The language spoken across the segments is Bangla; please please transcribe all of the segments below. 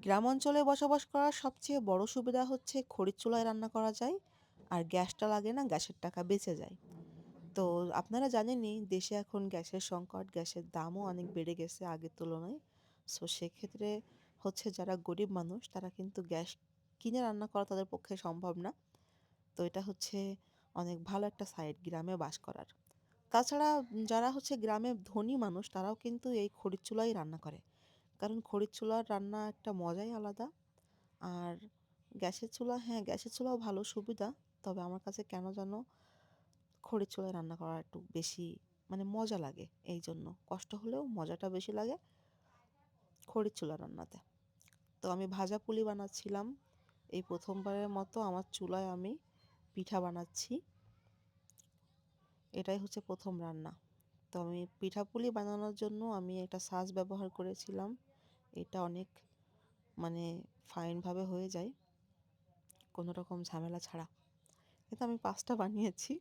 গ্রাম অঞ্চলে বসবাস করার সবচেয়ে বড় সুবিধা হচ্ছে খড়ির চুলায় রান্না করা যায় আর গ্যাসটা লাগে না, গ্যাসের টাকা বেঁচে যায়। তো আপনারা জানেনই দেশে এখন গ্যাসের সংকট, গ্যাসের দামও অনেক বেড়ে গেছে আগের তুলনায়। সো সেক্ষেত্রে হচ্ছে যারা গরিব মানুষ তারা কিন্তু গ্যাস কিনে রান্না করা তাদের পক্ষে সম্ভব না। তো এটা হচ্ছে অনেক ভালো একটা সাইড গ্রামে বাস করার। তাছাড়া যারা হচ্ছে গ্রামের ধনী মানুষ তারাও কিন্তু এই খড়ির চুলায় রান্না করে। কারণ খড়ির চুলার রান্না একটা মজাই আলাদা। আর গ্যাসের চুলা, হ্যাঁ, গ্যাসের চুলাও ভালো সুবিধা। তবে আমার কাছে কেন যেন খড়ির চুলায় রান্না করা একটু বেশি মানে মজা লাগে। এইজন্য কষ্ট হলেও মজাটা বেশি লাগে খড়ির চুলা রান্নাতে। তো আমি ভাজা পুলি বানাচ্ছিলাম। এই প্রথমবারের মতো আমার চুলায় আমি পিঠা বানাচ্ছি। এটাই হচ্ছে প্রথম রান্না। তো আমি পিঠাপুলি বানানোর জন্য আমি একটা ছাঁচ ব্যবহার করেছিলাম। এটা অনেক মানে ফাইনভাবে হয়ে যায় কোনো রকম ঝামেলা ছাড়া। কিন্তু আমি ৫ টা বানিয়েছি।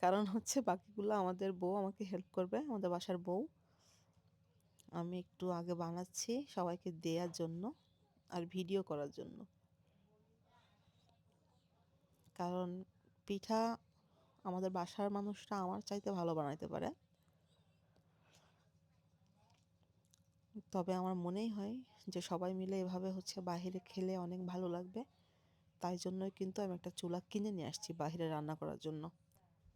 কারণ হচ্ছে বাকিগুলো আমাদের বউ আমাকে হেল্প করবে, আমাদের বাসার বউ। আমি একটু আগে বানাচ্ছি সবাইকে দেয়ার জন্য আর ভিডিও করার জন্য। কারণ পিঠা আমাদের বাসার মানুষরা আমার চাইতে ভালো বানাইতে পারে। তবে আমার মনেই হয় যে সবাই মিলে এভাবে হচ্ছে বাহিরে খেলে অনেক ভালো লাগবে। তাই জন্যই কিন্তু আমি একটা চুলা কিনে নিয়ে আসছি বাহিরে রান্না করার জন্য।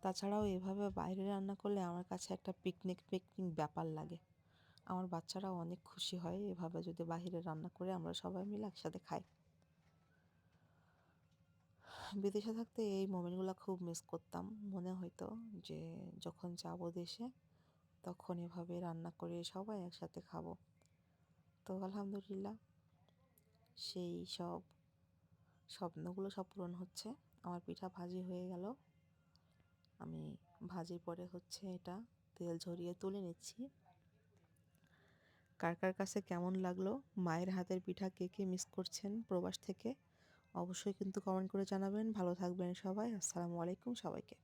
তাছাড়াও এভাবে বাইরে রান্না করলে আমার কাছে একটা পিকনিক পিকনিক ব্যাপার লাগে। আমার বাচ্চারাও অনেক খুশি হয় এভাবে যদি বাহিরে রান্না করে আমরা সবাই মিলে একসাথে খাই। বিদেশে থাকতে এই মোমেন্টগুলো খুব মিস করতাম। মনে হইতো যে যখন যাব দেশে তখন এভাবে রান্না করে সবাই একসাথে খাবো। তো আলহামদুলিল্লাহ সেই সব স্বপ্নগুলো সব পূরণ হচ্ছে। আমার পিঠা ভাজি হয়ে গেল। আমি ভাজির পরে হচ্ছে এটা তেল ঝরিয়ে তুলে নিচ্ছি। কার কার কাছে কেমন লাগলো, মায়ের হাতের পিঠা কে কে মিস করছেন প্রবাস থেকে, অবশ্যই কিন্তু কমেন্ট করে জানাবেন। ভালো থাকবেন সবাই। আসসালামু আলাইকুম সবাইকে।